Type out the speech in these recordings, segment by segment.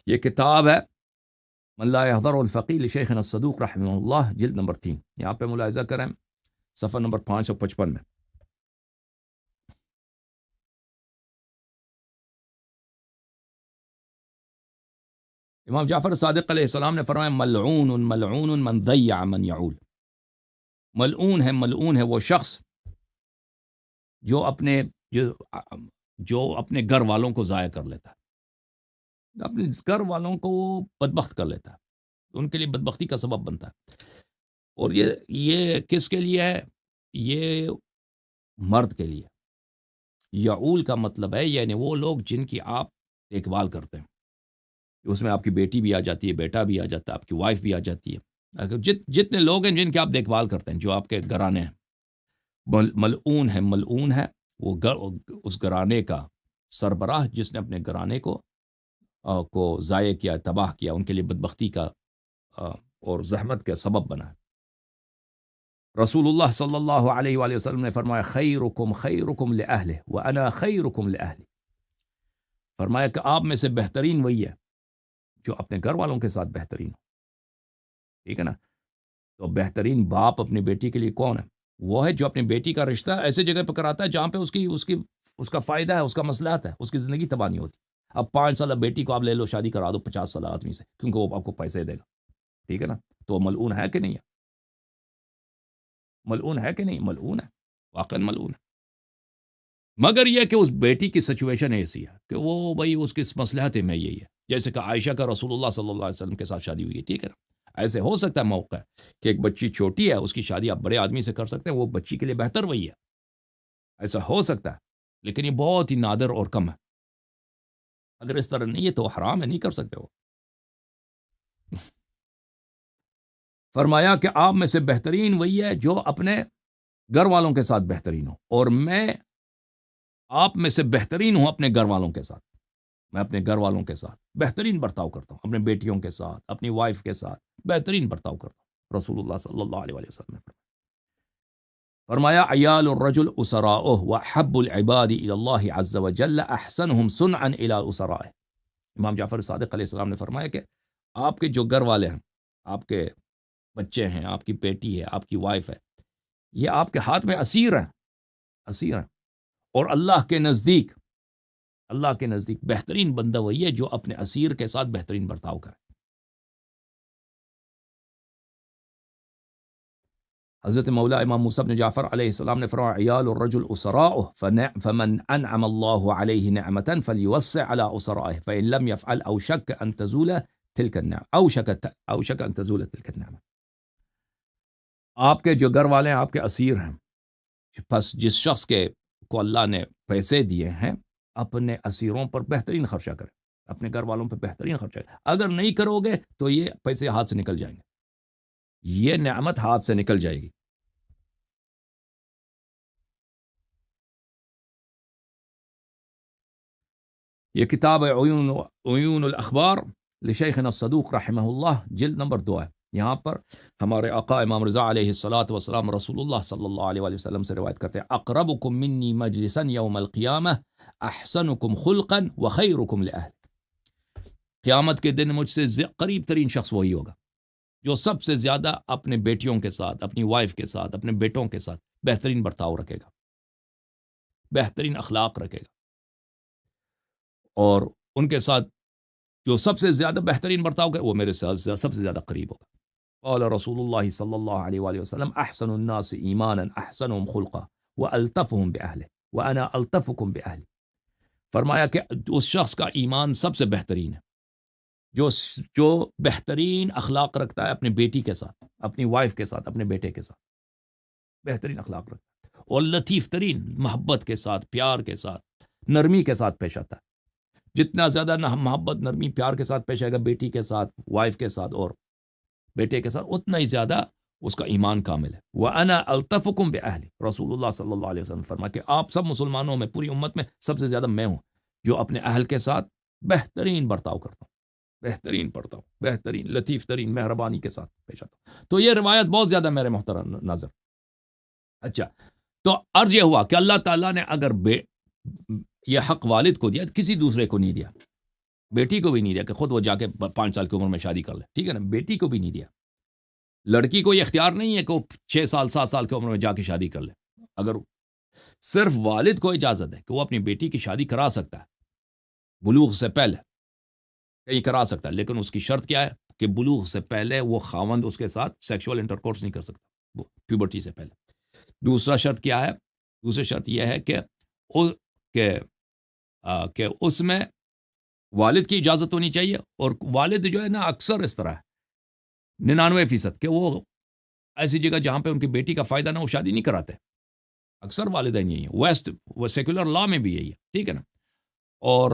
یہ کتاب ہے من لا يحضر الفقی لشیخنا الصدوق رحمہ اللہ، جلد نمبر 3، یہاں پہ ملاحظہ کریں صفحہ نمبر 555 میں۔ امام جعفر صادق علیہ السلام نے فرمایا ملعون ملعون من ضیع من یعول، ملعون ہے وہ شخص جو اپنے گھر والوں کو ضائع کر لیتا ہے، اپنے گھر والوں کو بدبخت کر لیتا ہے، ان کے لیے بدبختی کا سبب بنتا ہے۔ اور یہ کس کے لیے ہے؟ یہ مرد کے لیے۔ یعول کا مطلب ہے یعنی وہ لوگ جن کی آپ دیکھ بھال کرتے ہیں، اس میں آپ کی بیٹی بھی آ جاتی ہے، بیٹا بھی آ جاتا ہے، آپ کی وائف بھی آ جاتی ہے، اگر جتنے لوگ ہیں جن کی آپ دیکھ بھال کرتے ہیں، جو آپ کے گھرانے ہیں، ملعون ہے وہ اس گھرانے کا سربراہ جس نے اپنے گھرانے کو ضائع کیا، تباہ کیا، ان کے لیے بدبختی کا اور زحمت کا سبب بنا ہے۔ رسول اللہ صلی اللہ علیہ وآلہ وسلم نے فرمایا خیرکم خیرکم لأہلہ وانا خیرکم لأہلی، فرمایا کہ آپ میں سے بہترین وہی ہے جو اپنے گھر والوں کے ساتھ بہترین ہو، ٹھیک ہے نا؟ تو بہترین باپ اپنی بیٹی کے لیے کون ہے؟ وہ ہے جو اپنی بیٹی کا رشتہ ایسے جگہ پہ کراتا ہے جہاں پہ اس کا فائدہ ہے، اس کا مصلحت ہے، اس کی زندگی تباہ نہیں ہوتی۔ اب 5 سالہ بیٹی کو آپ لے لو، شادی کرا دو 50 سالہ آدمی سے، کیونکہ وہ آپ کو پیسے دے گا، ٹھیک ہے نا؟ تو وہ ملعون ہے کہ نہیں ہے؟ ملعون ہے کہ نہیں؟ ملعون ہے، واقعا ملعون ہے۔ مگر یہ کہ اس بیٹی کی سچویشن ایسی ہے کہ وہ بھائی اس کی مصلحت میں یہی ہے، جیسے کہ عائشہ کا رسول اللہ صلی اللہ علیہ وسلم کے ساتھ شادی ہوئی ہے، ٹھیک ہے نا؟ ایسے ہو سکتا ہے موقع ہے کہ ایک بچی چھوٹی ہے، اس کی شادی آپ بڑے آدمی سے کر سکتے ہیں، وہ بچی کے لیے بہتر وہی ہے، ایسا ہو سکتا ہے، لیکن یہ بہت ہی نادر اور کم ہے۔ اگر اس طرح نہیں ہے تو حرام ہے، نہیں کر سکتے وہ۔ فرمایا کہ آپ میں سے بہترین وہی ہے جو اپنے گھر والوں کے ساتھ بہترین ہو، اور میں آپ میں سے بہترین ہوں اپنے گھر والوں کے ساتھ۔ میں اپنے گھر والوں کے ساتھ بہترین برتاؤ کرتا ہوں، اپنے بیٹیوں کے ساتھ، اپنی وائف کے ساتھ بہترین برتاؤ کرتا ہوں، رسول اللہ صلی اللہ علیہ وسلم نے فرمایا عیال الرجل اسراؤہ وحب العباد الی اللہ عز وجل احسنہم صنعا الی اسرائہ۔ امام جعفر صادق علیہ السلام نے فرمایا کہ آپ کے جو گھر والے ہیں، آپ کے بچے ہیں، آپ کی بیٹی ہے، آپ کی وائف ہے، یہ آپ کے ہاتھ میں اسیر ہیں، اور اللہ کے نزدیک بہترین بندہ وہی ہے جو اپنے اسیر کے ساتھ بہترین برتاؤ کرے۔ حضرت مولا امام موسیٰ بن جعفر علیہ السلام نے فرمایا عیال الرجل اسراؤہ فمن انعم اللہ علیہ نعمتا فلیوسع علی اسرائہ فإن لم يفعل اوشک ان تزول تلک النعمہ اوشک ان تزول تلک النعمہ۔ آپ کے جو گھر والے ہیں آپ کے اسیر ہیں، پس جس شخص کو اللہ نے پیسے دیے ہیں اپنے اسیروں پر بہترین خرچہ کرے، اپنے گھر والوں پر بہترین خرچہ کرے۔ اگر نہیں کرو گے تو یہ پیسے ہاتھ سے نکل جائیں گے، یہ نعمت ہاتھ سے نکل جائے گی۔ یہ کتاب ہے عیون الاخبار لشیخنا الصدوق رحمہ اللہ، جلد نمبر 2 ہے۔ یہاں پر ہمارے آقا امام رضا علیہ الصلاۃ والسلام رسول اللہ صلی اللہ علیہ وآلہ وسلم سے روایت کرتے ہیں اقربکم منی مجلسا یوم القیامہ احسنکم خلقا وخیرکم لأہل۔ قیامت کے دن مجھ سے قریب ترین شخص وہی ہوگا جو سب سے زیادہ اپنے بیٹیوں کے ساتھ، اپنی وائف کے ساتھ، اپنے بیٹوں کے ساتھ بہترین برتاؤ رکھے گا، بہترین اخلاق رکھے گا، اور ان کے ساتھ جو سب سے زیادہ بہترین برتاؤ کرے وہ میرے ساتھ سب سے زیادہ قریب ہوگا۔ قال رسول اللہ صلی اللہ علیہ وآلہ وسلم احسن الناس ایمانا احسنهم خلقا والطفهم باہلہ وانا الطفکم باہلی۔ فرمایا کہ اس شخص کا ایمان سب سے بہترین ہے جو بہترین اخلاق رکھتا ہے اپنی بیٹی کے ساتھ، اپنی وائف کے ساتھ، اپنے بیٹے کے ساتھ بہترین اخلاق رکھتا ہے، اور لطیف ترین محبت کے ساتھ، پیار کے ساتھ، نرمی کے ساتھ پیش آتا ہے۔ جتنا زیادہ محبت، نرمی، پیار کے ساتھ پیش آئے گا بیٹی کے ساتھ، وائف کے ساتھ اور بیٹے کے ساتھ، اتنا ہی زیادہ اس کا ایمان کامل ہے۔ وَأَنَا أَلْطَفُكُمْ بِأَهْلِ، رسول اللہ صلی اللہ علیہ وسلم فرمایا کہ آپ سب مسلمانوں میں، پوری امت میں سب سے زیادہ میں ہوں جو اپنے اہل کے ساتھ بہترین برتاؤ کرتا ہوں، بہترین برتاؤ، بہترین لطیف ترین مہربانی کے ساتھ پیش آتا ہوں۔ تو یہ روایت بہت زیادہ میرے محترم ناظر، اچھا تو عرض یہ ہوا کہ اللہ تعالیٰ نے اگر یہ حق والد کو دیا کسی دوسرے کو نہیں دیا، بیٹی کو بھی نہیں دیا کہ خود وہ جا کے 5 سال کی عمر میں شادی کر لے، ٹھیک ہے نا، بیٹی کو بھی نہیں دیا. لڑکی کو یہ اختیار نہیں ہے کہ وہ 6 سال 7 سال کی عمر میں جا کے شادی کر لے. اگر صرف والد کو اجازت ہے کہ وہ اپنی بیٹی کی شادی کرا سکتا ہے بلوغ سے پہلے، کہیں کرا سکتا ہے، لیکن اس کی شرط کیا ہے کہ بلوغ سے پہلے وہ خاوند اس کے ساتھ سیکشول انٹرکورس نہیں کر سکتا، پیوبرٹی سے پہلے. دوسرا شرط کیا ہے؟ دوسری شرط یہ ہے کہ اس میں والد کی اجازت ہونی چاہیے. اور والد جو ہے نا اکثر اس طرح ہے 99% کہ وہ ایسی جگہ جہاں پہ ان کی بیٹی کا فائدہ نہ، وہ شادی نہیں کراتے. اکثر والدین یہی ہیں، ویسٹ وہ سیکولر لا میں بھی یہی ہے، ٹھیک ہے نا. اور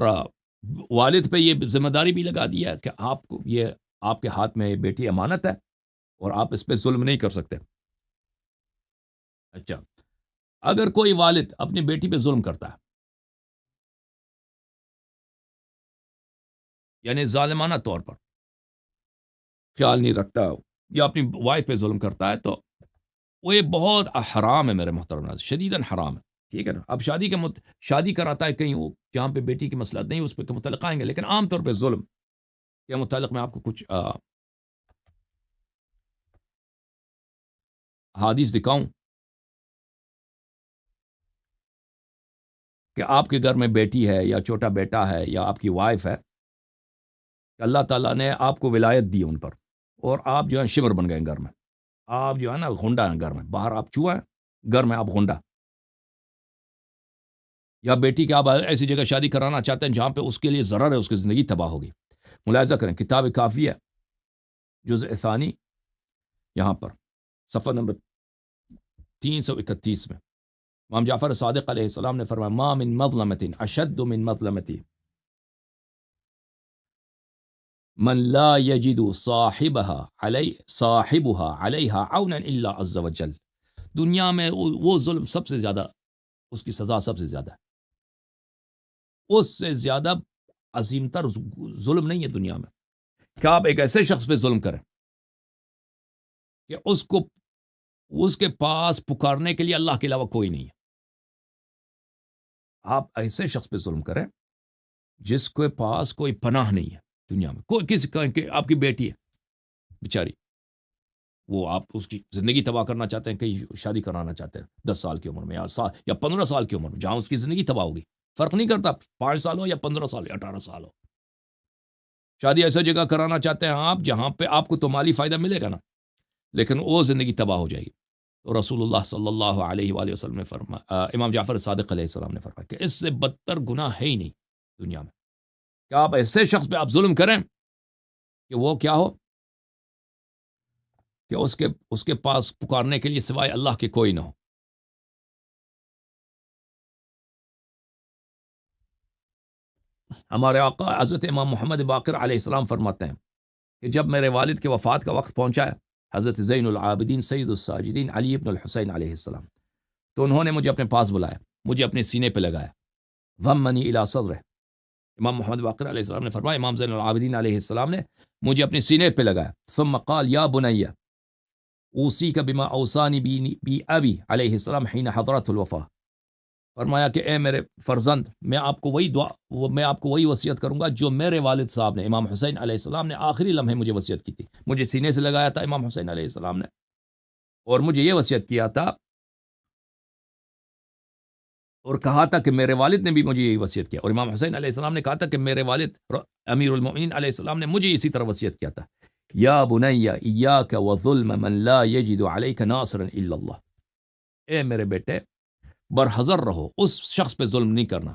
والد پہ یہ ذمہ داری بھی لگا دیا ہے کہ آپ کے ہاتھ میں یہ بیٹی امانت ہے اور آپ اس پہ ظلم نہیں کر سکتے. اچھا، اگر کوئی والد اپنی بیٹی پہ ظلم کرتا ہے، یعنی ظالمانہ طور پر خیال نہیں رکھتا یا اپنی وائف پہ ظلم کرتا ہے، تو وہ یہ بہت حرام ہے میرے محترم ناظرین، شدیداً حرام ہے، ٹھیک ہے نا. اب شادی کراتا ہے کہیں وہ جہاں پہ بیٹی کی مسئلہ نہیں، اس پہ متعلق آئیں گے، لیکن عام طور پہ ظلم کے متعلق میں آپ کو کچھ حدیث دکھاؤں کہ آپ کے گھر میں بیٹی ہے یا چھوٹا بیٹا ہے یا آپ کی وائف ہے، کہ اللہ تعالیٰ نے آپ کو ولایت دی ان پر، اور آپ جو ہے شمر بن گئے گھر میں، آپ جو ہے نا غنڈا ہیں گھر میں، باہر آپ چوہا ہیں، گھر میں آپ غنڈا. یا بیٹی کے آپ ایسی جگہ شادی کرانا چاہتے ہیں جہاں پہ اس کے لیے ضرر ہے، اس کی زندگی تباہ ہوگی. ملاحظہ کریں کتاب کافی ہے جزء ثانی، یہاں پر صفحہ نمبر 331 میں امام جعفر صادق علیہ السلام نے فرمایا ما من مظلمت اشد من مظلمت من لا يجد صاحبها علیہا عونا الا عز وجل. دنیا میں وہ ظلم سب سے زیادہ، اس کی سزا سب سے زیادہ ہے، اس سے زیادہ عظیم تر ظلم نہیں ہے دنیا میں کہ آپ ایک ایسے شخص پہ ظلم کریں کہ اس کے پاس پکارنے کے لیے اللہ کے علاوہ کوئی نہیں ہے. آپ ایسے شخص پہ ظلم کریں جس کے پاس کوئی پناہ نہیں ہے دنیا میں، کوئی کسی کا، آپ کی بیٹی ہے بیچاری، وہ آپ اس کی زندگی تباہ کرنا چاہتے ہیں، کہیں شادی کرانا چاہتے ہیں 10 سال کی عمر میں یا 15 سال کی عمر میں، جہاں اس کی زندگی تباہ ہوگی. فرق نہیں کرتا 5 سال ہو یا 15 سال یا 18 سال ہو. شادی ایسا جگہ کرانا چاہتے ہیں آپ جہاں پہ آپ کو تو مالی فائدہ ملے گا نا، لیکن وہ زندگی تباہ ہو جائے گی. تو رسول اللہ صلی اللہ علیہ وآلہ وسلم نے فرمایا، امام جعفر صادق علیہ السلام نے فرمایا کہ اس سے بدتر گناہ ہے ہی نہیں دنیا میں کہ آپ ایسے شخص پہ آپ ظلم کریں کہ وہ کیا ہو کہ اس کے پاس پکارنے کے لیے سوائے اللہ کے کوئی نہ ہو. ہمارے آقا حضرت امام محمد باقر علیہ السلام فرماتے ہیں کہ جب میرے والد کے وفات کا وقت پہنچا ہے، حضرت زین العابدین سید الساجدین علی ابن الحسین علیہ السلام، تو انہوں نے مجھے اپنے پاس بلایا، مجھے اپنے سینے پہ لگایا، ضمنی الی صدرہ. امام محمد باقر علیہ السلام نے فرمایا امام زین العابدین علیہ السلام نے مجھے اپنے سینے پہ لگایا. ثم قال یا بنی اوصیک بما اوصانی بی ابی علیہ السلام حین حضرت الوفا. فرمایا کہ اے میرے فرزند، میں آپ کو وہی وصیت کروں گا جو میرے والد صاحب نے امام حسین علیہ السلام نے آخری لمحے مجھے وصیت کی تھی. مجھے سینے سے لگایا تھا امام حسین علیہ السلام نے، اور مجھے یہ وصیت کیا تھا اور کہا تھا کہ میرے والد نے بھی مجھے یہی وصیت کیا، اور امام حسین علیہ السلام نے کہا تھا کہ میرے والد امیر المؤمنین علیہ السلام نے مجھے اسی طرح وصیت کیا تھا. یا بنی ایاک وظلم من لا یجد علیک ناصرا الا اللہ. اے میرے بیٹے، برحذر رہو، اس شخص پہ ظلم نہیں کرنا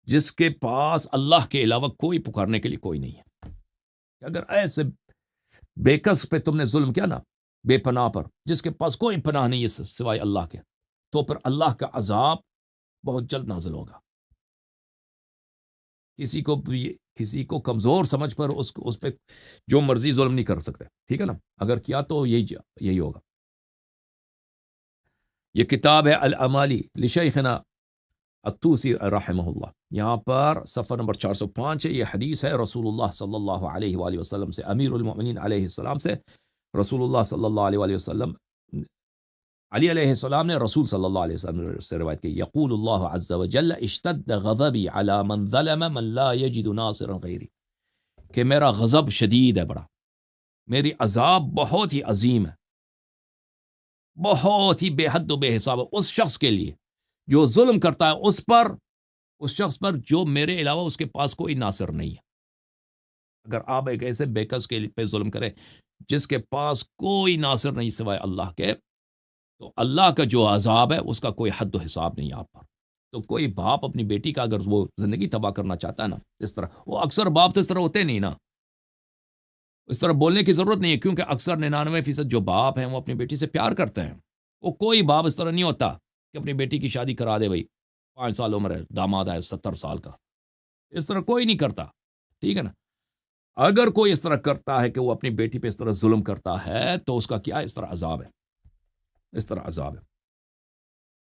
جس کے پاس اللہ کے علاوہ کوئی پکارنے کے لیے کوئی نہیں ہے. اگر ایسے بے کس پہ تم نے ظلم کیا نا، بے پناہ پر، جس کے پاس کوئی پناہ نہیں ہے سوائے اللہ کے، تو پھر اللہ کا عذاب بہت جلد نازل ہوگا. کسی کو کمزور سمجھ پر اس پہ جو مرضی ظلم نہیں کر سکتے، ٹھیک ہے نا، اگر کیا تو یہی ہوگا. یہ کتاب ہے الامالی لشیخنا الطوسی رحمہ اللہ، یہاں پر صفحہ نمبر 405 ہے. یہ حدیث ہے رسول اللہ صلی اللہ علیہ وآلہ وسلم سے، امیر المؤمنین علیہ السلام سے. رسول اللہ صلی اللہ علیہ وآلہ وسلم، علی علیہ السلام نے رسول صلی اللہ علیہ وسلم سے روایت کی، یقول اللہ عز وجل اشتد غضبی علی من ظلم من لا یجد ناصرا غیری. کہ میرا غضب شدید ہے بڑا، میری عذاب بہت ہی عظیم ہے، بہت ہی بے حد و بے حساب ہے اس شخص کے لیے جو ظلم کرتا ہے اس شخص پر جو میرے علاوہ اس کے پاس کوئی ناصر نہیں ہے۔ اگر آپ ایک ایسے بیکس کے پہ ظلم کریں جس کے پاس کوئی ناصر نہیں سوائے اللہ کے، تو اللہ کا جو عذاب ہے اس کا کوئی حد و حساب نہیں آپ پر۔ تو کوئی باپ اپنی بیٹی کا اگر وہ زندگی تباہ کرنا چاہتا ہے نا اس طرح، وہ اکثر باپ تو اس طرح ہوتے نہیں نا، اس طرح بولنے کی ضرورت نہیں ہے، کیونکہ اکثر 99% جو باپ ہیں وہ اپنی بیٹی سے پیار کرتے ہیں۔ وہ کوئی باپ اس طرح نہیں ہوتا کہ اپنی بیٹی کی شادی کرا دے، بھائی 5 سال عمر ہے، داماد ہے 70 سال کا، اس طرح کوئی نہیں کرتا، ٹھیک ہے نا۔ اگر کوئی اس طرح کرتا ہے کہ وہ اپنی بیٹی پہ اس طرح ظلم کرتا ہے تو اس کا کیا اس طرح عذاب ہے، اس طرح عذاب ہے۔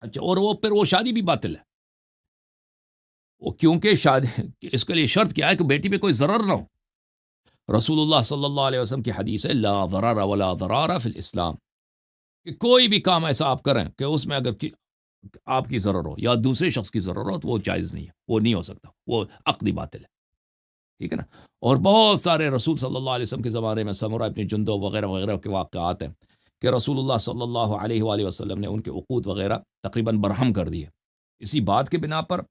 اچھا، اور وہ پھر وہ شادی بھی باطل ہے، وہ کیونکہ شادی اس کے لیے شرط کیا ہے کہ بیٹی پہ کوئی ضرر نہ ہو۔ رسول اللہ صلی اللہ علیہ وسلم کی حدیث ہے لا ضرر ولا ضرار فی الاسلام، کہ کوئی بھی کام ایسا آپ کریں کہ اس میں اگر آپ کی ضرر ہو یا دوسرے شخص کی ضرر ہو تو وہ جائز نہیں ہے، وہ نہیں ہو سکتا، وہ عقدی باطل ہے، ٹھیک ہے نا۔ اور بہت سارے رسول صلی اللہ علیہ وسلم کے زمانے میں سمورہ ابن جندب وغیرہ وغیرہ کے واقعات ہیں کہ رسول اللہ صلی اللہ علیہ وآلہ وسلم نے ان کے عقود وغیرہ تقریباً برہم کر دیے اسی بات کے بنا پر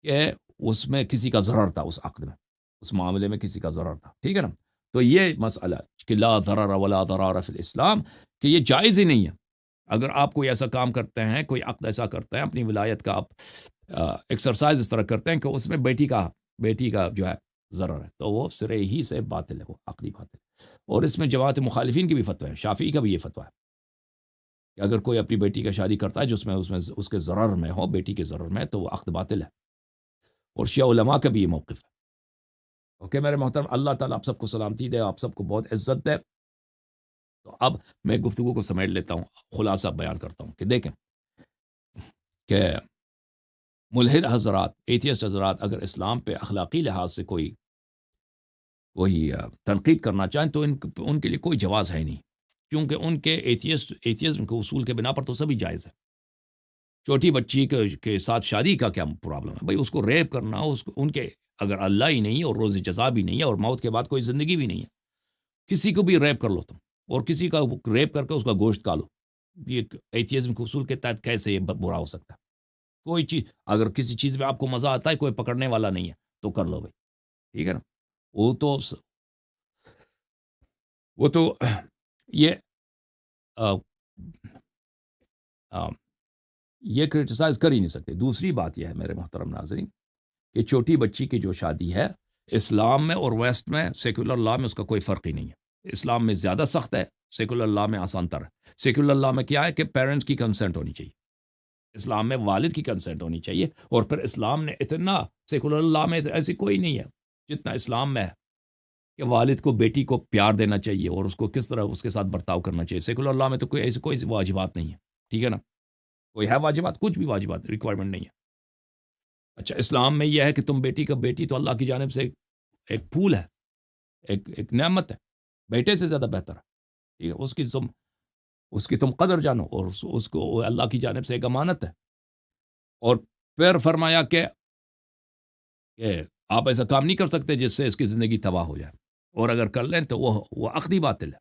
کہ اس میں کسی کا ضرر تھا، اس عقد میں، اس معاملے میں کسی کا ضرر تھا، ٹھیک ہے نا۔ تو یہ مسئلہ کہ لا ضرر ولا ضرار فی الاسلام، کہ یہ جائز ہی نہیں ہے۔ اگر آپ کوئی ایسا کام کرتے ہیں، کوئی عقد ایسا کرتے ہیں، اپنی ولایت کا آپ ایکسرسائز اس طرح کرتے ہیں کہ اس میں بیٹی کا جو ہے ضرر ہے، تو وہ سرے ہی سے باطل ہے، وہ عقدی باطل ہے۔ اور اس میں جماعت مخالفین کی بھی فتویٰ ہے، شافعی کا بھی یہ فتویٰ ہے کہ اگر کوئی اپنی بیٹی کا شادی کرتا ہے جس میں اس کے ضرر میں ہو، بیٹی کے ضرر میں، تو وہ عقد باطل ہے۔ اور شیعہ علماء کا بھی یہ موقف ہے۔ اوکے میرے محترم، اللہ تعالیٰ آپ سب کو سلامتی دے، آپ سب کو بہت عزت دے۔ تو اب میں گفتگو کو سمیٹ لیتا ہوں، خلاصہ بیان کرتا ہوں کہ دیکھیں کہ ملحد حضرات، ایتھیسٹ حضرات اگر اسلام پہ اخلاقی لحاظ سے کوئی تنقید کرنا چاہیں تو ان کے لیے کوئی جواز ہے نہیں، کیونکہ ان کے ایتھیزم کے اصول کے بنا پر تو سبھی جائز ہے۔ چھوٹی بچی کے ساتھ شادی کا کیا پرابلم ہے بھائی؟ اس کو ریپ کرنا، ان کے اگر اللہ ہی نہیں ہے اور روز جزا بھی نہیں ہے اور موت کے بعد کوئی زندگی بھی نہیں ہے، کسی کو بھی ریپ کر لو تم، اور کسی کا ریپ کر کے اس کا گوشت کھا لو، یہ ایتھیزم کے اصول کے تحت کیسے یہ برا ہو سکتا ہے؟ کوئی چیز اگر کسی چیز میں آپ کو مزہ آتا ہے، کوئی پکڑنے والا نہیں ہے، تو کر لو بھائی، ٹھیک ہے نا۔ وہ تو یہ یہ کرٹیسائز کر ہی نہیں سکتے۔ دوسری بات یہ ہے میرے محترم ناظرین کہ چھوٹی بچی کی جو شادی ہے اسلام میں اور ویسٹ میں سیکولر لا میں اس کا کوئی فرق ہی نہیں ہے۔ اسلام میں زیادہ سخت ہے، سیکولر لا میں آسان تر ہے۔ سیکولر لا میں کیا ہے کہ پیرنٹس کی کنسنٹ ہونی چاہیے، اسلام میں والد کی کنسنٹ ہونی چاہیے، اور پھر اسلام نے اتنا، سیکولر لا میں ایسی کوئی نہیں ہے جتنا اسلام میں ہے کہ والد کو بیٹی کو پیار دینا چاہیے اور اس کو کس طرح اس کے ساتھ برتاؤ کرنا چاہیے۔ سیکولر لا میں تو کوئی واجبات نہیں ہے، ٹھیک ہے نا، کوئی ہے واجبات؟ کچھ بھی واجبات ریکوائرمنٹ نہیں ہے۔ اچھا، اسلام میں یہ ہے کہ تم بیٹی تو اللہ کی جانب سے ایک پھول ہے، ایک نعمت ہے، بیٹے سے زیادہ بہتر ہے، ٹھیک ہے، اس کی تم قدر جانو، اور اس کو اللہ کی جانب سے ایک امانت ہے۔ اور پھر فرمایا کہ آپ ایسا کام نہیں کر سکتے جس سے اس کی زندگی تباہ ہو جائے، اور اگر کر لیں تو وہ عقدی باطل ہے۔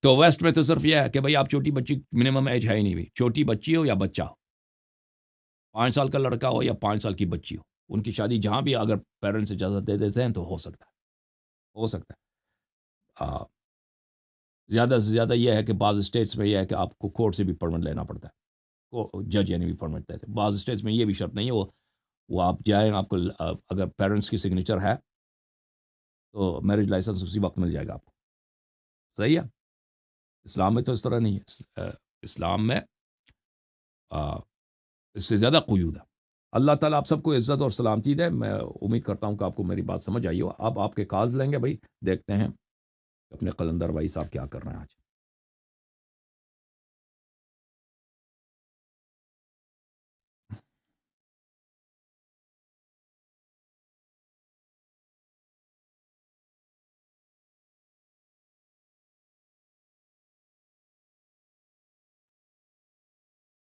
تو ویسٹ میں تو صرف یہ ہے کہ بھائی آپ چھوٹی بچی، منیمم ایج ہے ہی نہیں، بھی چھوٹی بچی ہو یا بچہ ہو، 5 سال کا لڑکا ہو یا 5 سال کی بچی ہو، ان کی شادی جہاں بھی اگر پیرنٹس اجازت دے دیتے ہیں تو ہو سکتا ہے۔ زیادہ سے زیادہ یہ ہے کہ بعض اسٹیٹس میں یہ ہے کہ آپ کو کورٹ سے بھی پرمٹ لینا پڑتا ہے، جج یعنی بھی پرمٹ لیتے ہیں۔ بعض اسٹیٹس میں یہ بھی شرط نہیں ہے، وہ آپ جائیں، آپ کو اگر پیرنٹس کی سگنیچر ہے تو میرج لائسنس اسی وقت مل جائے گا آپ کو، صحیح ہے۔ اسلام میں تو اس طرح نہیں ہے، اسلام میں اس سے زیادہ قیود ہے۔ اللہ تعالیٰ آپ سب کو عزت اور سلامتی دے۔ میں امید کرتا ہوں کہ آپ کو میری بات سمجھ آئی ہو۔ اب آپ کے کالز لیں گے بھائی، دیکھتے ہیں اپنے قلندر بھائی صاحب کیا کر رہے ہیں آج۔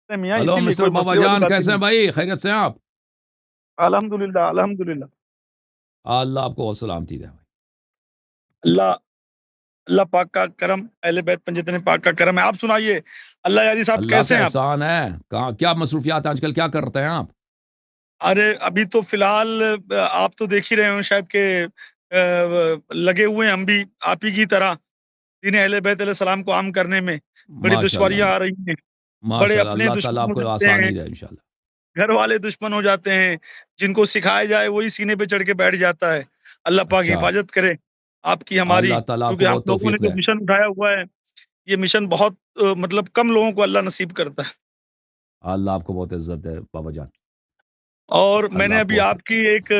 میاں ہلو اسی لیے مسٹر کوئی بابا مسئلے والی جان، بات ہی کیسے ہیں نہیں۔ بھائی؟ خیریت سے ہیں آپ؟ الحمدللہ الحمدللہ۔ اللہ آپ کو سلامتی دے۔ اللہ اللہ پاک کا کرم، اہل بیت پنجتن پاک کا کرم ہے. آپ سنائیے اللہ یاری صاحب اللہ کیسے کا ہیں آپ؟ احسان ہے. کہاں کیا مصروفیات ہیں آج کل، کیا کرتے ہیں آپ؟ ارے ابھی تو فی الحال آپ تو دیکھ ہی رہے ہوں شاید کہ لگے ہوئے ہیں ہم بھی آپ ہی کی طرح دین اہل بیت علیہ السلام کو عام کرنے میں. بڑی ماشاء اللہ دشواریاں آ رہی ہیں، بڑے ماشاء اللہ، اپنے اللہ تعالیٰ دشمن آپ ہو کو جاتے ہیں، آسانی دے انشاءاللہ. گھر والے دشمن ہو جاتے ہیں، جن کو سکھایا جائے وہی سینے پہ چڑھ کے بیٹھ جاتا ہے. اللہ پاک اچھا، حفاظت کرے آپ کی ہماری، اللہ تعالیٰ آپ کو کیونکہ آپ بہت لوگوں نے توفیق جو دے. مشن اٹھایا ہوا ہے یہ مشن بہت مطلب کم لوگوں کو اللہ نصیب کرتا ہے. اللہ آپ کو بہت عزت دے بابا جان. اور میں اللہ نے آپ ابھی کو آپ کی ایک